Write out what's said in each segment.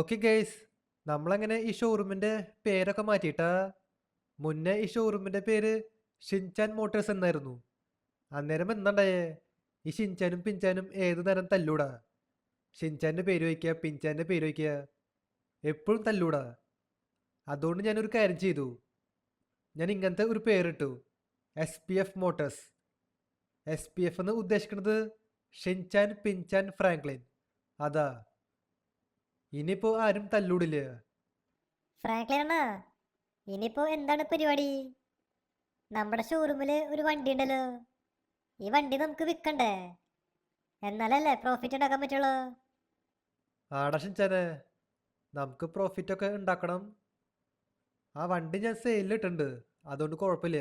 Okay guys, നമ്മളങ്ങനെ ഈ ഷോറൂമിന്റെ പേരൊക്കെ മാറ്റിയിട്ടാ. മുന്നേ ഈ ഷോറൂമിന്റെ പേര് ഷിൻചാൻ മോട്ടോഴ്സ് എന്നായിരുന്നു. അന്നേരം എന്താണ്ടായേ, ഈ ഷിൻചാനും പിഞ്ചാനും ഏതു നേരം തല്ലൂടാ. ഷിൻചാന്റെ പേര് വയ്ക്കുക, പിഞ്ചാന്റെ പേര് വയ്ക്കുക, എപ്പോഴും തല്ലൂടാ. അതുകൊണ്ട് ഞാനൊരു കാര്യം ചെയ്തു. ഞാൻ ഇങ്ങനത്തെ ഒരു പേരിട്ടു: SPF മോട്ടോഴ്സ്. SPF എന്ന് ഉദ്ദേശിക്കുന്നത് ഷിൻചാൻ പിഞ്ചാൻ ഫ്രാങ്ക്ലിൻ. അതാ, ഇനിയിപ്പോ ആരും തല്ലൂടില്ല. ഫ്രാങ്ക്ലിൻ അണ്ണാ, ഇനിയിപ്പോ എന്താണ് പരിപാടി? നമ്മുടെ ഷോറൂമില് ഒരു വണ്ടി ഉണ്ടല്ലോ. ഈ വണ്ടി നമുക്ക് വിൽക്കണ്ടേ? എന്നാലല്ലേ പ്രോഫിറ്റ് ഉണ്ടാക്കാൻ പറ്റുള്ളൂ. ആടാ ഷിൻചാനെ, നമുക്ക് പ്രോഫിറ്റ് ഒക്കെ ഉണ്ടാക്കണം. ആ വണ്ടി ഞാൻ സെയിലിട്ടുണ്ട്, അതുകൊണ്ട് കുഴപ്പമില്ല.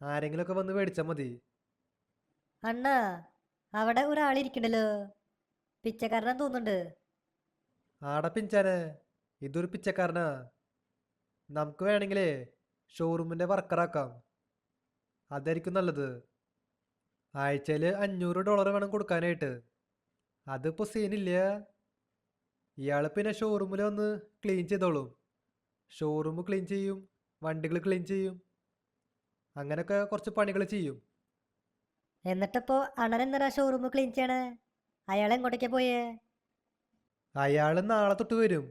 ആരെങ്കിലുമൊക്കെ വന്ന് മേടിച്ചാൽ മതി. അണ്ണാ, അവിടെ ഒരാളിരിക്കണ്ടല്ലോ. പിച്ചക്കാരനാന്ന് തോന്നുന്നുണ്ട്. ആടാ പിഞ്ചാനെ, ഇതൊരു പിച്ചക്കാരനാ. നമുക്ക് വേണമെങ്കിലേ ഷോറൂമിൻ്റെ വർക്കറാക്കാം. അതായിരിക്കും നല്ലത്. ആഴ്ചയിൽ $500 വേണം കൊടുക്കാനായിട്ട്. അതിപ്പോൾ സീനില്ല. ഇയാൾ പിന്നെ ഷോറൂമിൽ വന്ന് ക്ലീൻ ചെയ്തോളും. ഷോറൂം ക്ലീൻ ചെയ്യും, വണ്ടികൾ ക്ലീൻ ചെയ്യും, അങ്ങനെയൊക്കെ കുറച്ച് പണികൾ ചെയ്യും. എന്നിട്ടിപ്പോ അണ്ണൻ എന്തിനാ ഷോറൂം ക്ലീൻ ചെയ്യണേ? അയാൾ എങ്ങോട്ടേക്കാ പോയേ? അയാൾ നാളെ തൊട്ട് വരും.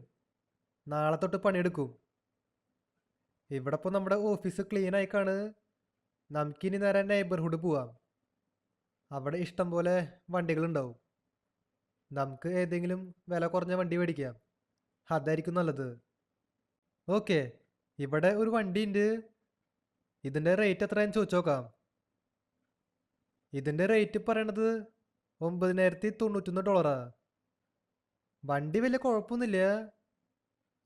നാളെ തൊട്ട് പണിയെടുക്കും. ഇവിടെ ഇപ്പോൾ നമ്മുടെ ഓഫീസ് ക്ലീൻ ആയിക്കാണ്. നമുക്കിനി നേരെ നെയ്ബർഹുഡ് പോവാം. അവിടെ ഇഷ്ടം പോലെ വണ്ടികളുണ്ടാവും. നമുക്ക് ഏതെങ്കിലും വില കുറഞ്ഞ വണ്ടി മേടിക്കാം. അതായിരിക്കും നല്ലത്. ഓക്കെ, ഇവിടെ ഒരു വണ്ടിയുണ്ട്. ഇതിൻ്റെ റേറ്റ് എത്രയാണെന്ന് ചോദിച്ചു നോക്കാം. ഇതിൻ്റെ റേറ്റ് പറയണത് $9,091. വണ്ടി വലിയ കുഴപ്പമൊന്നുമില്ല.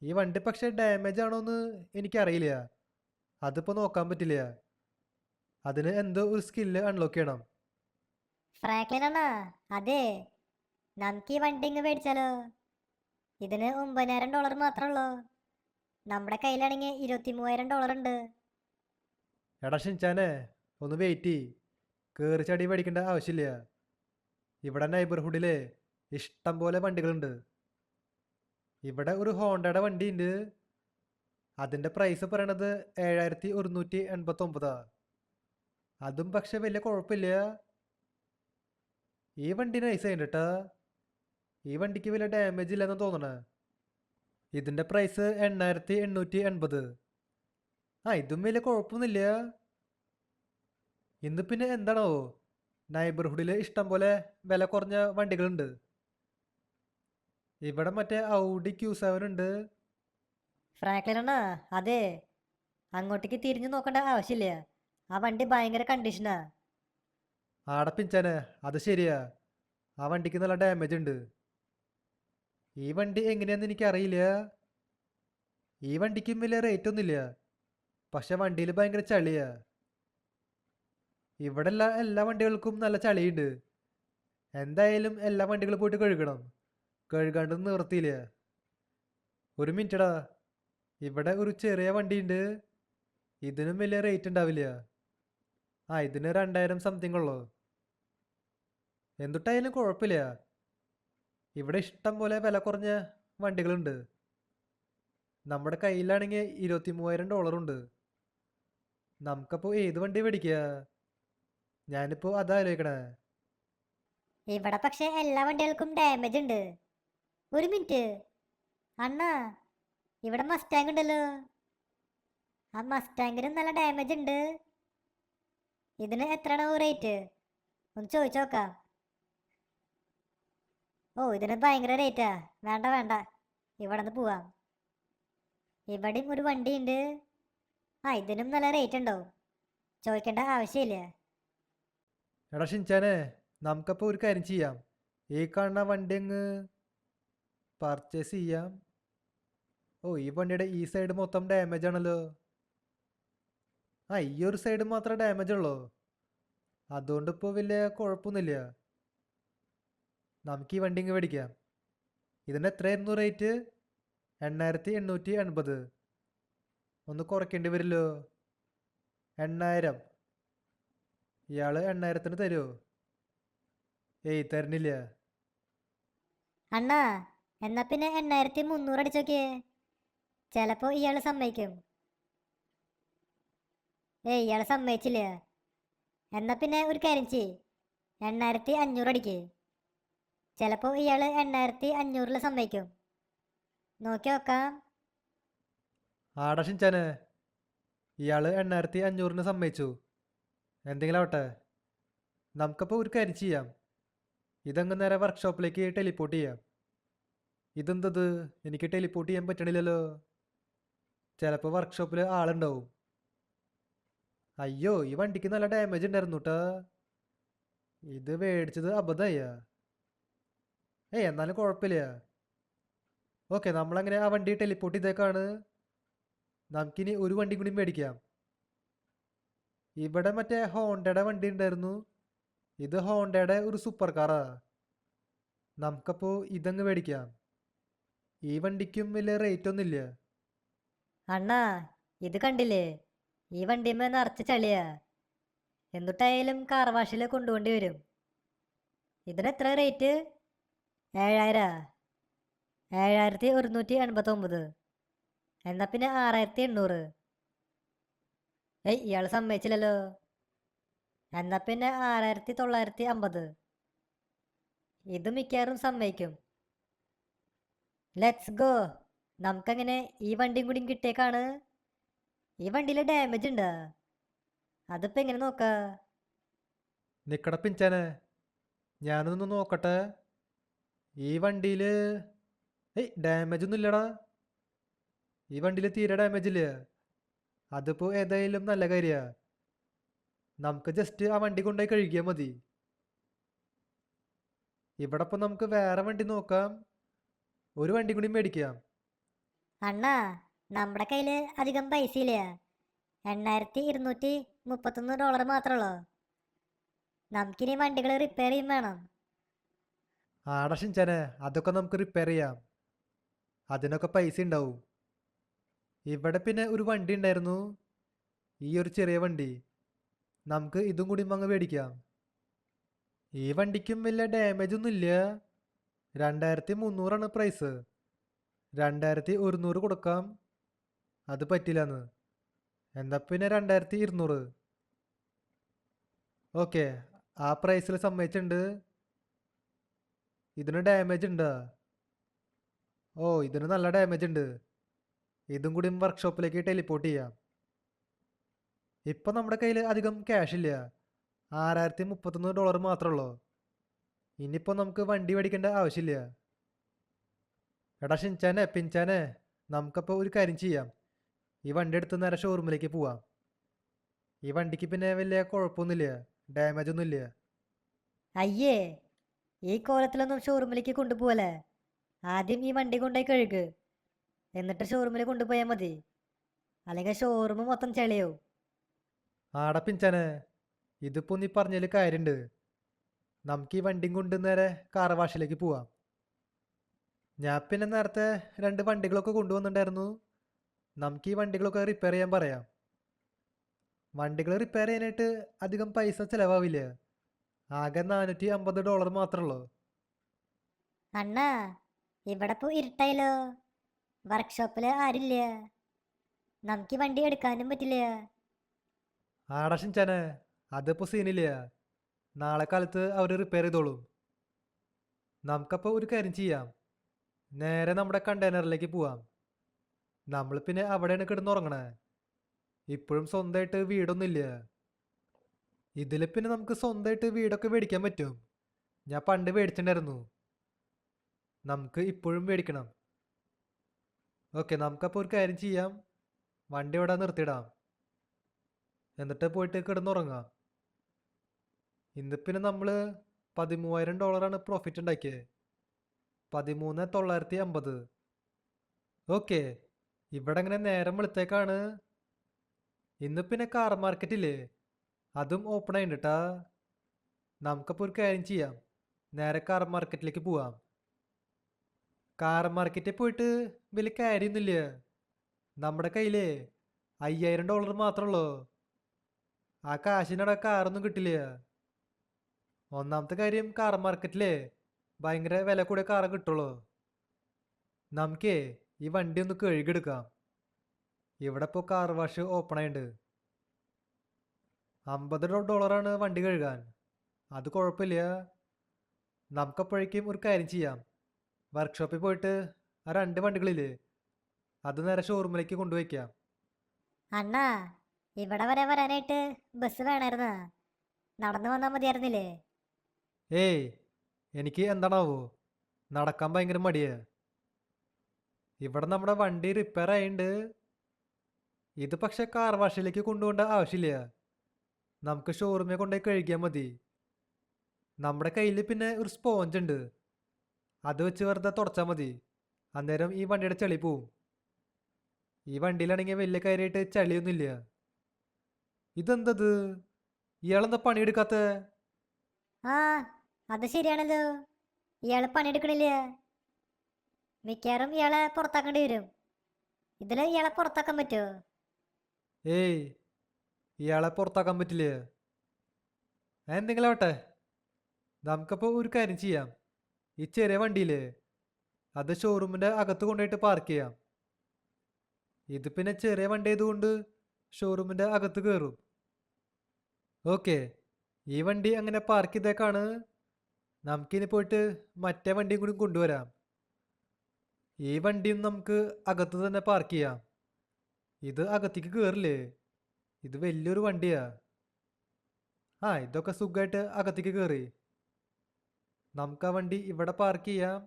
ഈ വണ്ടി പക്ഷേ ഡാമേജ് ആണോ എന്ന് എനിക്കറിയില്ല. അതിപ്പോൾ നോക്കാൻ പറ്റില്ല. അതിന് എന്തോ ഒരു സ്കില്ല് അൺലോക്ക് ചെയ്യണം. ഫ്രാങ്ക്ലിൻ അണ്ണാ, അതെ, നമുക്ക് ഈ വണ്ടി ഇങ്ങ് മേടിച്ചാലോ? ഇതിന് $9,000 മാത്രമേ ഉള്ളൂ. നമ്മുടെ കയ്യിലാണെങ്കിൽ $23,000 ഉണ്ട്. എടാ ഷിൻചാനെ, ഒന്ന് വെയിറ്റ് ചെയ്യ്. കയറി ചടി മേടിക്കേണ്ട ആവശ്യമില്ല. ഇവിടെ നൈബർഹുഡിലെ ഇഷ്ടം പോലെ വണ്ടികളുണ്ട്. ഇവിടെ ഒരു ഹോണ്ടയുടെ വണ്ടിയുണ്ട്. അതിൻ്റെ പ്രൈസ് പറയണത് 7,189. അതും പക്ഷെ വലിയ കുഴപ്പമില്ല. ഈ വണ്ടി നൈസ് ആയിട്ട് കേട്ടാ. ഈ വണ്ടിക്ക് വലിയ ഡാമേജ് ഇല്ലെന്ന് തോന്നണേ. ഇതിൻ്റെ പ്രൈസ് 8,880. ഇതും വലിയ കുഴപ്പമൊന്നുമില്ല. ഇന്ന് പിന്നെ എന്താണോ, നൈബർഹുഡിൽ ഇഷ്ടം പോലെ വില കുറഞ്ഞ വണ്ടികളുണ്ട്. ഇവിടെ മറ്റേ ഔഡി Q7 ഉണ്ട്. ഫ്രാങ്ക്ലിൻ അണ്ണാ, അതെ, അങ്ങോട്ടേക്ക് തിരിഞ്ഞു നോക്കേണ്ട ആവശ്യമില്ല. ആ വണ്ടി ഭയങ്കര കണ്ടീഷനാ. ആടെ പിഞ്ചാനെ, അത് ശരിയാ. ആ വണ്ടിക്ക് നല്ല ഡാമേജ് ഉണ്ട്. ഈ വണ്ടി എങ്ങനെയാന്ന് എനിക്കറിയില്ല. ഈ വണ്ടിക്കും വലിയ റേറ്റ് ഒന്നുമില്ല. പക്ഷെ വണ്ടിയിൽ ഭയങ്കര ചളിയാ. ഇവിടെ എല്ലാ വണ്ടികൾക്കും നല്ല ചളിയുണ്ട്. എന്തായാലും എല്ലാ വണ്ടികളും പോയിട്ട് കഴുകണം. കഴുകാണ്ട് നിർത്തിയില്ല. ഒരു മിനിറ്റടാ, ഇവിടെ ഒരു ചെറിയ വണ്ടിയുണ്ട്. ഇതിനും വലിയ റേറ്റ് ഉണ്ടാവില്ല. ഇതിന് 2,000 സംതിങ് ഉള്ളൂ. എന്തുട്ടായാലും കുഴപ്പമില്ല. ഇവിടെ ഇഷ്ടം പോലെ വില കുറഞ്ഞ വണ്ടികളുണ്ട്. നമ്മുടെ കയ്യിലാണെങ്കിൽ $23,000 ഉണ്ട്. നമുക്കപ്പോൾ ഏത് വണ്ടി മേടിക്കുക? ഞാനിപ്പോൾ അതാ ആലോചിക്കണേ. ഇവിടെ പക്ഷെ എല്ലാ വണ്ടികൾക്കും ഡാമേജ് ഉണ്ട്. ഒരു മിനിറ്റ് അണ്ണാ, ഇവിടെ മസ്റ്റാങ് ഉണ്ടല്ലോ. ആ മസ്റ്റാങ്ങിനും നല്ല ഡാമേജ് ഉണ്ട്. ഇതിന് എത്രയാണോ റേറ്റ്? ഒന്ന് ചോദിച്ചു നോക്കാം. ഓ, ഇതിന് ഭയങ്കര റേറ്റാ. വേണ്ട വേണ്ട, ഇവിടെ നിന്ന് പോവാം. ഇവിടെയും ഒരു വണ്ടിയുണ്ട്. ഇതിനും നല്ല റേറ്റ് ഉണ്ടാവും. ചോദിക്കേണ്ട ആവശ്യമില്ല. എടാ ഷിൻചാനെ, നമുക്കപ്പോൾ ഒരു കാര്യം ചെയ്യാം. ഈ കാണുന്ന വണ്ടി അങ്ങ് പർച്ചേസ് ചെയ്യാം. ഈ വണ്ടിയുടെ ഈ സൈഡ് മൊത്തം ഡാമേജ് ആണല്ലോ. ഈ ഒരു സൈഡ് മാത്രമേ ഡാമേജ് ഉള്ളൂ. അതുകൊണ്ട് ഇപ്പോൾ വലിയ കുഴപ്പമൊന്നുമില്ല. നമുക്ക് ഈ വണ്ടി ഇങ്ങ് മേടിക്കാം. ഇതിന് എത്രയായിരുന്നു റേറ്റ്? 8,880. ഒന്ന് കുറയ്ക്കേണ്ടി വരില്ലോ. 8,000. ഇയാൾ 8,000-ന് തരുമോ? തരണില്ല. അണ്ണാ, എന്നാ പിന്നെ 8300 അടിച്ചോക്കിയേ. ചിലപ്പോ ഇയാള് സമ്മതിക്കും. ഏയ് ഇയാള് സമ്മതിച്ചില്ല. എന്നാ പിന്നെ ഒരു കാര്യം ചെയ്യ്, 8500 അടിക്ക്. ചിലപ്പോ ഇയാള് 8500 സമ്മതിക്കും. നോക്കി നോക്കാം. ആടാ ഷിൻചാനെ, ഇയാള് 8500 സമ്മതിച്ചു. എന്തെങ്കിലും ആവട്ടെ, നമുക്കപ്പോൾ ഒരു കാര്യം ചെയ്യാം. ഇതങ്ങ് നേരെ വർക്ക്ഷോപ്പിലേക്ക് ടെലിപ്പോർട്ട് ചെയ്യാം. ഇതെന്തത്, എനിക്ക് ടെലിപ്പോർട്ട് ചെയ്യാൻ പറ്റണില്ലല്ലോ. ചിലപ്പോൾ വർക്ക്ഷോപ്പിൽ ആളുണ്ടാവും. അയ്യോ, ഈ വണ്ടിക്ക് നല്ല ഡാമേജ് ഉണ്ടായിരുന്നു കേട്ടാ. ഇത് മേടിച്ചത് അബദ്ധമായ. ഏയ് എന്നാലും കുഴപ്പമില്ല. ഓക്കെ, നമ്മളങ്ങനെ ആ വണ്ടി ടെലിപ്പോർട്ട് ചെയ്തേക്കാണ്. നമുക്കിനി ഒരു വണ്ടി കൂടി മേടിക്കാം. ഇവിടെ മറ്റേ ഹോണ്ടയുടെ വണ്ടി ഉണ്ടായിരുന്നു. ഇത് ഹോണ്ടയുടെ ഒരു സൂപ്പർ കാറാ. നമുക്കപ്പോൾ ഇതങ്ങ് മേടിക്കാം. ഈ വണ്ടിക്കും വലിയ റേറ്റ് ഒന്നുമില്ല. അണ്ണാ, ഇത് കണ്ടില്ലേ? ഈ വണ്ടിമ്മ നിറച്ച് ചളിയാ. എന്നിട്ടായാലും കാർ വാഷിൽ കൊണ്ടുപോണ്ടി വരും. ഇതിന് എത്ര റേറ്റ്? 7000. 7189. എന്നാ പിന്നെ 6800. ഏയ് ഇയാൾ സമ്മതിച്ചില്ലല്ലോ. എന്നാ പിന്നെ 6950. ഇത് മിക്കവാറും സമ്മതിക്കും. Let's go. നമുക്കങ്ങനെ ഈ വണ്ടിയും കൂടി കിട്ടിയേക്കാണ്. ഈ വണ്ടിയിൽ ഡാമേജ് ഉണ്ടാ? അതിപ്പോ എങ്ങനെ നോക്കാ? നിക്കട പിഞ്ചാനെ, ഞാനൊന്ന് നോക്കട്ടെ. ഈ വണ്ടിയിൽ ഡാമേജ് ഒന്നും ഇല്ലടാ. ഈ വണ്ടിയിൽ തീരെ ഡാമേജ് ഇല്ല. അതിപ്പോൾ ഏതായാലും നല്ല കാര്യമാണ്. നമുക്ക് ജസ്റ്റ് ആ വണ്ടി കൊണ്ടുപോയി കഴുകിയാൽ മതി. ഇവിടെ ഇപ്പം നമുക്ക് വേറെ വണ്ടി നോക്കാം. ഒരു വണ്ടി കൂടി മേടിക്കാം. അണ്ണാ, നമ്മുടെ കയ്യില് അധികം പൈസ ഇല്ല. $8231 മാത്രമേ ഉള്ളൂ. നമുക്കിനി വണ്ടികൾ റിപ്പയർ ചെയ്യും വേണം. ആടാ ഷിൻചാനെ, അതൊക്കെ നമുക്ക് റിപ്പയർ ചെയ്യാം. അതിനൊക്കെ പൈസ ഉണ്ടാവും. ഇവിടെ പിന്നെ ഒരു വണ്ടി ഉണ്ടായിരുന്നു, ഈ ഒരു ചെറിയ വണ്ടി. നമുക്ക് ഇതും കൂടി അങ്ങ് മേടിക്കാം. ഈ വണ്ടിക്കും വലിയ ഡാമേജ് ഒന്നും ഇല്ല. 2300 പ്രൈസ്. 2100 കൊടുക്കാം. അത് പറ്റില്ലെന്ന്. എന്താ പിന്നെ 2200. ഓക്കെ, ആ പ്രൈസിൽ സമ്മതിച്ചിട്ടുണ്ട്. ഇതിന് ഡാമേജ് ഉണ്ടോ? ഓ, ഇതിന് നല്ല ഡാമേജ് ഉണ്ട്. ഇതും കൂടി വർക്ക്ഷോപ്പിലേക്ക് ടെലിപ്പോർട്ട് ചെയ്യാം. ഇപ്പം നമ്മുടെ കയ്യിൽ അധികം ക്യാഷ് ഇല്ല. $6031 മാത്രമേ ഉള്ളൂ. ഇനിയിപ്പോൾ നമുക്ക് വണ്ടി മേടിക്കേണ്ട ആവശ്യമില്ല. എടാ ഷിൻചാനെ, പിൻചാനെ, നമുക്കപ്പോൾ ഒരു കാര്യം ചെയ്യാം. ഈ വണ്ടി എടുത്ത് നേരെ ഷോറൂമിലേക്ക് പോവാം. ഈ വണ്ടിക്ക് പിന്നെ വലിയ കുഴപ്പമൊന്നുമില്ല, ഡാമേജ് ഒന്നുമില്ല. അയ്യേ, ഈ കോലത്തിലൊന്നും ഷോറൂമിലേക്ക് കൊണ്ടുപോകല്ലേ. ആദ്യം ഈ വണ്ടി കൊണ്ടുപോയി കഴുകു, എന്നിട്ട് ഷോറൂമിൽ കൊണ്ടുപോയാൽ മതി. അല്ലെങ്കിൽ ഷോറൂം മൊത്തം ചെളിയാവും. ആടാ പിൻചാനെ, ഇതിപ്പോൾ നീ പറഞ്ഞതിൽ കാര്യമുണ്ട്. നമുക്ക് ഈ വണ്ടിയും കൊണ്ട് നേരെ കാർ വാഷിലേക്ക് പോവാം. ഞാൻ പിന്നെ നേരത്തെ 2 വണ്ടികളൊക്കെ കൊണ്ടുവന്നിട്ടുണ്ടായിരുന്നു. നമുക്ക് ഈ വണ്ടികളൊക്കെ റിപ്പയർ ചെയ്യാൻ പറയാം. വണ്ടികൾ റിപ്പയർ ചെയ്യാനായിട്ട് അധികം പൈസ ചിലവാവില്ല. ആകെ $450 മാത്രമേ ഉള്ളൂ. അണ്ണാ, ഇവിടെ ഇപ്പോൾ ഇരുട്ടായല്ലോ. വർക്ക്ഷോപ്പിൽ ആരില്ല. നമുക്ക് ഈ വണ്ടി എടുക്കാനും പറ്റില്ല. ആടാ ഷിൻചാനെ, അതിപ്പോൾ സീനില്ല. നാളെ കാലത്ത് അവർ റിപ്പയർ ചെയ്തോളും. നമുക്കപ്പോൾ ഒരു കാര്യം ചെയ്യാം. നേരെ നമ്മുടെ കണ്ടെയ്നറിലേക്ക് പോവാം. നമ്മൾ പിന്നെ അവിടെയാണ് കിടന്നുറങ്ങണേ. ഇപ്പോഴും സ്വന്തമായിട്ട് വീടൊന്നുമില്ല. ഇതിൽ പിന്നെ നമുക്ക് സ്വന്തമായിട്ട് വീടൊക്കെ മേടിക്കാൻ പറ്റും. ഞാൻ പണ്ട് മേടിച്ചിട്ടുണ്ടായിരുന്നു. നമുക്ക് ഇപ്പോഴും മേടിക്കണം. ഓക്കെ, നമുക്കപ്പോൾ ഒരു കാര്യം ചെയ്യാം. വണ്ടി ഇവിടെ നിർത്തിയിടാം. എന്നിട്ട് പോയിട്ട് കിടന്നുറങ്ങാം. ഇന്ന് പിന്നെ നമ്മൾ $13,000 പ്രോഫിറ്റ് ഉണ്ടാക്കിയത്. 13,950. ഓക്കെ, ഇവിടെ ഇങ്ങനെ നേരം വെളുത്തേക്കാണ്. ഇന്ന് പിന്നെ കാർ മാർക്കറ്റില്ലേ, അതും ഓപ്പൺ ആയിട്ടുണ്ട് കേട്ടാ. നമുക്കപ്പോൾ ഒരു കാര്യം ചെയ്യാം. നേരെ കാർ മാർക്കറ്റിലേക്ക് പോവാം. കാർ മാർക്കറ്റിൽ പോയിട്ട് വലിയ കാര്യമൊന്നുമില്ല. നമ്മുടെ കയ്യിലേ $5000 മാത്രമേ ഉള്ളൂ. ആ കാശിനട കാറൊന്നും കിട്ടില്ല. ഒന്നാമത്തെ കാര്യം, കാർ മാർക്കറ്റിലേ ഭയങ്കര വില കൂടിയ കാറ് കിട്ടുള്ളൂ. നമുക്കേ ഈ വണ്ടി ഒന്ന് കഴുകിയെടുക്കാം. ഇവിടെ ഇപ്പോൾ കാർ വാഷ് ഓപ്പൺ ആയിട്ടുണ്ട്. $50 വണ്ടി കഴുകാൻ. അത് കുഴപ്പമില്ല. നമുക്കപ്പോഴേക്കും ഒരു കാര്യം ചെയ്യാം. വർക്ക്ഷോപ്പിൽ പോയിട്ട് ആ 2 വണ്ടികളില്ലേ അത് നേരെ ഷോറൂമിലേക്ക് കൊണ്ടുവയ്ക്കാം. അണ്ണാ, ഇവിടെ വരെ വരാനായിട്ട് ബസ് വേണമായിരുന്നാ? നടന്നു വന്നാൽ മതിയായിരുന്നില്ലേ? ഏയ്, എനിക്ക് എന്താണാവോ നടക്കാൻ ഭയങ്കര മടിയാ. ഇവിടെ നമ്മുടെ വണ്ടി റിപ്പയർ ആയിട്ടുണ്ട്. ഇത് പക്ഷെ കാർ വാഷിലേക്ക് കൊണ്ടുപോകേണ്ട ആവശ്യമില്ല. നമുക്ക് ഷോറൂമിൽ കൊണ്ടുപോയി കഴുകിയാൽ മതി. നമ്മുടെ കയ്യിൽ പിന്നെ ഒരു സ്പോഞ്ച് ഉണ്ട്. അത് വെച്ച് വെറുതെ തുടച്ചാൽ മതി. അന്നേരം ഈ വണ്ടിയുടെ ചെളി പോവും. ഈ വണ്ടിയിലാണെങ്കിൽ വലിയ കാര്യമായിട്ട് ചളിയൊന്നുമില്ല. ഇതെന്തത്? ഇയാളെന്താ പണിയെടുക്കാത്ത? ആ, അത് ശരിയാണല്ലോ. ഇയാള് പണിയെടുക്കണില്ല. മിക്കവാറും ഇയാളെ പുറത്താക്കേണ്ടി വരും. ഇതിൽ ഇയാളെ പുറത്താക്കാൻ പറ്റുമോ? ഏയ്, ഇയാളെ പുറത്താക്കാൻ പറ്റില്ല. എന്തെങ്കിലും ആവട്ടെ, നമുക്കപ്പോൾ ഒരു കാര്യം ചെയ്യാം. ഈ ചെറിയ വണ്ടിയില്ലേ അത് ഷോറൂമിൻ്റെ അകത്ത് കൊണ്ടുപോയിട്ട് പാർക്ക് ചെയ്യാം. ഇത് പിന്നെ ചെറിയ വണ്ടി ആയതുകൊണ്ട് ഷോറൂമിൻ്റെ അകത്ത് കയറും. ഓക്കെ, ഈ വണ്ടി അങ്ങനെ പാർക്ക് ചെയ്തേക്കാണ്. നമുക്കിനി പോയിട്ട് മറ്റേ വണ്ടിയും കൂടി കൊണ്ടുവരാം. ഈ വണ്ടിയും നമുക്ക് അകത്ത് തന്നെ പാർക്ക് ചെയ്യാം. ഇത് അകത്തേക്ക് കയറില്ലേ? ഇത് വലിയൊരു വണ്ടിയാ. ആ, ഇതൊക്കെ സുഖമായിട്ട് അകത്തേക്ക് കയറി. നമുക്ക് ആ വണ്ടി ഇവിടെ പാർക്ക് ചെയ്യാം.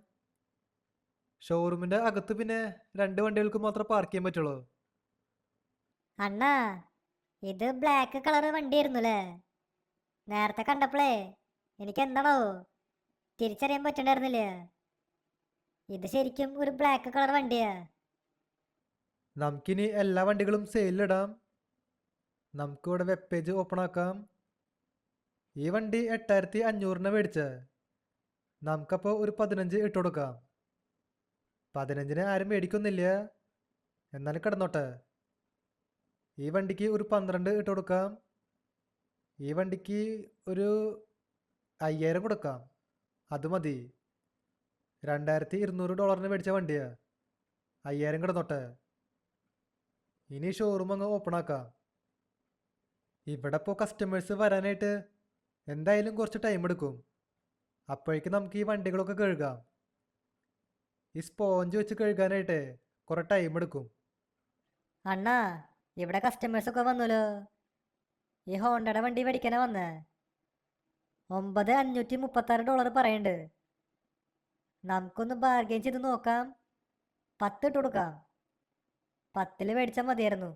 ഷോറൂമിൻ്റെ അകത്ത് പിന്നെ 2 വണ്ടികൾക്ക് മാത്രമേ പാർക്ക് ചെയ്യാൻ പറ്റുള്ളൂ. അണ്ണാ, ഇത് ബ്ലാക്ക് കളർ വണ്ടിയായിരുന്നു അല്ലേ? നേരത്തെ കണ്ടപ്പോഴേ എനിക്ക് എന്താണോ തിരിച്ചറിയാൻ പറ്റണ്ടായിരുന്നില്ല. ഇത് ശരിക്കും ഒരു ബ്ലാക്ക് കളർ വണ്ടിയാ. നമുക്കിനി എല്ലാ വണ്ടികളും സെയിലിടാം. നമുക്കിവിടെ വെബ് പേജ് ഓപ്പൺ ആക്കാം. ഈ വണ്ടി 8500 മേടിച്ച. നമുക്കപ്പോൾ ഒരു 15 ഇട്ട് കൊടുക്കാം. 15 ആരും മേടിക്കൊന്നില്ല, എന്നാലും കിടന്നോട്ടെ. ഈ വണ്ടിക്ക് ഒരു 12 ഇട്ട് കൊടുക്കാം. ഈ വണ്ടിക്ക് ഒരു 5000 കൊടുക്കാം. അത് മതി. $2200 മേടിച്ച വണ്ടിയാ. 5000 കിടന്നോട്ടെ. ഇനി ഷോറൂം അങ്ങ് ഓപ്പൺ ആക്കാം. ഇവിടെ ഇപ്പോൾ കസ്റ്റമേഴ്സ് വരാനായിട്ട് എന്തായാലും കുറച്ച് ടൈം എടുക്കും. അപ്പോഴേക്കും നമുക്ക് ഈ വണ്ടികളൊക്കെ കഴുകാം. ഈ സ്പോഞ്ച് വെച്ച് കഴുകാനായിട്ട് കുറേ ടൈം എടുക്കും. അണ്ണാ, ഇവിടെ കസ്റ്റമേഴ്സൊക്കെ വന്നല്ലോ. ഈ ഹോണ്ടയുടെ വണ്ടി മേടിക്കാനാ വന്നേ. $9536 പറയുന്നുണ്ട്. നമുക്കൊന്ന് ബാർഗെയിൻ ചെയ്ത് നോക്കാം. 10 ഇട്ട് കൊടുക്കാം. 10 മേടിച്ചാൽ മതിയായിരുന്നു.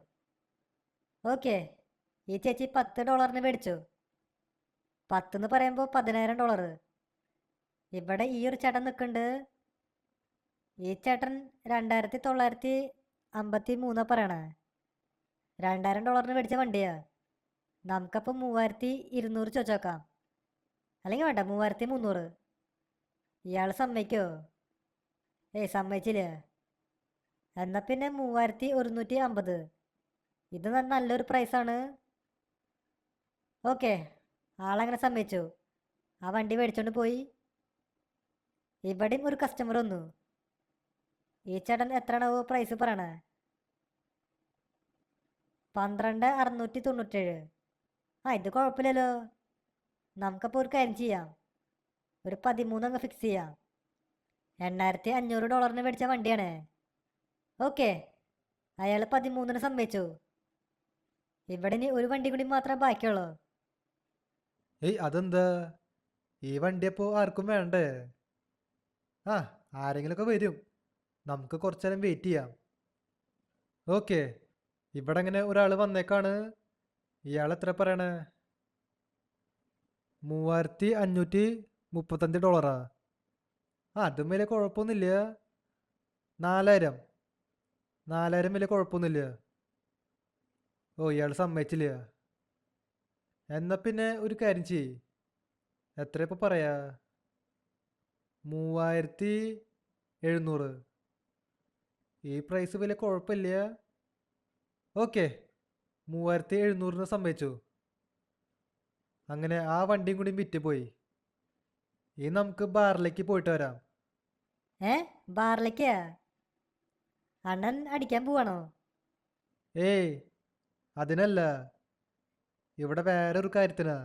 ഓക്കെ, ഈ ചേച്ചി $10 മേടിച്ചു. 10 എന്ന് പറയുമ്പോൾ $10000. ഇവിടെ ഈ ഒരു ചേട്ടൻ നിൽക്കുന്നുണ്ട്. ഈ ചേട്ടൻ 2953 പറയണേ. $2000 മേടിച്ച വണ്ടിയാ. നമുക്കപ്പോൾ 3200 ചോദിച്ചേക്കാം. അല്ലെങ്കിൽ വേണ്ട, 3300. ഇയാൾ സമ്മതിക്കോ? ഏയ്, സമ്മതിച്ചില്ല. എന്നാൽ പിന്നെ 3150. ഇത് നല്ലൊരു പ്രൈസാണ്. ഓക്കെ, ആളങ്ങനെ സമ്മതിച്ചു. ആ വണ്ടി മേടിച്ചോണ്ട് പോയി. ഇവിടെയും ഒരു കസ്റ്റമർ വന്നു. ഈ ചേട്ടൻ എത്രയാണോ പ്രൈസ് പറയണേ? 12697. ആ, ഇത് കുഴപ്പമില്ലല്ലോ. നമുക്കപ്പോൾ ഒരു കാര്യം ചെയ്യാം, ഒരു 13 അങ്ങ് ഫിക്സ് ചെയ്യാം. $8500 മേടിച്ച വണ്ടിയാണ്. ഓക്കെ, അയാൾ 13 സമ്മതിച്ചു. ഇവിടെ ഇനി ഒരു വണ്ടി കൂടി മാത്രമേ ബാക്കിയുള്ളൂ. ഏയ്, അതെന്താ? ഈ വണ്ടി അപ്പോൾ ആർക്കും വേണ്ടേ? ആ, ആരെങ്കിലുമൊക്കെ വരും. നമുക്ക് കുറച്ചു നേരം വെയിറ്റ് ചെയ്യാം. ഓക്കെ, ഇവിടെ ഇങ്ങനെ ഒരാൾ വന്നേക്കാണ്. ഇയാൾ എത്ര പറയണേ? $3535. ആ, അതും വലിയ കുഴപ്പമൊന്നുമില്ല. 4000 വലിയ കുഴപ്പമൊന്നുമില്ല. ഓ, ഇയാൾ സമ്മതിച്ചില്ല. എന്നാൽ പിന്നെ ഒരു കാര്യം ചെയ്യ്. എത്ര ഇപ്പോൾ പറയാ? 3700. ഈ പ്രൈസ് വലിയ കുഴപ്പമില്ല. ഓക്കെ, 3700 സമ്മതിച്ചു. അങ്ങനെ ആ വണ്ടിയും കൂടി വിറ്റ് പോയി. ഇനി നമുക്ക് ബാറിലേക്ക് പോയിട്ട് വരാം. ബാറിലേക്കാ? അണ്ണൻ അടിക്കാൻ പോവാണോ? ഏയ് അതിനല്ല, ഇവിടെ വേറൊരു കാര്യത്തിനാ.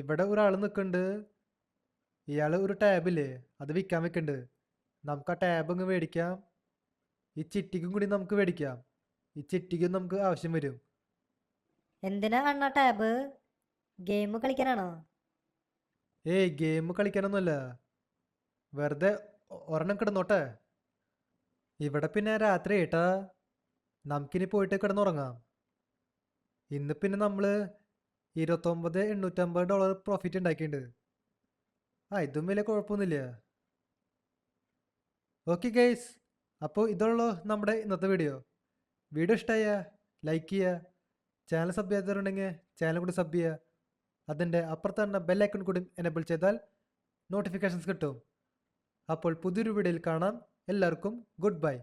ഇവിടെ ഒരാൾ നിൽക്കുന്നുണ്ട്. ഇയാൾ ഒരു ടാബില്ലേ, അത് വിൽക്കാൻ വെക്കുന്നുണ്ട്. നമുക്ക് ആ ടാബ് അങ്ങ് മേടിക്കാം. ഈ ചിട്ടിക്കും കൂടി നമുക്ക് മേടിക്കാം. ഈ ചിട്ടിക്കും നമുക്ക് ആവശ്യം വരും. എന്തിനാ അണ്ണ ടാബ്? ഗെയിം കളിക്കാനാണോ? ഏയ് ഗെയിം കളിക്കാനൊന്നുമല്ല, വെറുതെ ഒരെണ്ണം കിടന്നോട്ടെ. ഇവിടെ പിന്നെ രാത്രി ഏട്ടാ, നമുക്കിനി പോയിട്ട് കിടന്നുറങ്ങാം. ഇന്ന് പിന്നെ നമ്മൾ $29,850 പ്രോഫിറ്റ് ഉണ്ടാക്കിയിട്ടുണ്ട്. ഇതും വലിയ കുഴപ്പമൊന്നുമില്ല. ഓക്കെ ഗൈസ്, അപ്പോൾ ഇതുള്ളൂ നമ്മുടെ ഇന്നത്തെ വീഡിയോ. വീഡിയോ ഇഷ്ടമായ ലൈക്ക് ചെയ്യുക, ചാനൽ സബ് ചെയ്യാത്തവരുണ്ടെങ്കിൽ ചാനൽ കൂടി സബ് ചെയ്യുക. അതിൻ്റെ അപ്പുറത്ത് തന്നെ ബെല്ലൈക്കൺ കൂടി എനേബിൾ ചെയ്താൽ നോട്ടിഫിക്കേഷൻസ് കിട്ടും. അപ്പോൾ പുതിയൊരു വീഡിയോയിൽ കാണാം. എല്ലാവർക്കും ഗുഡ് ബൈ.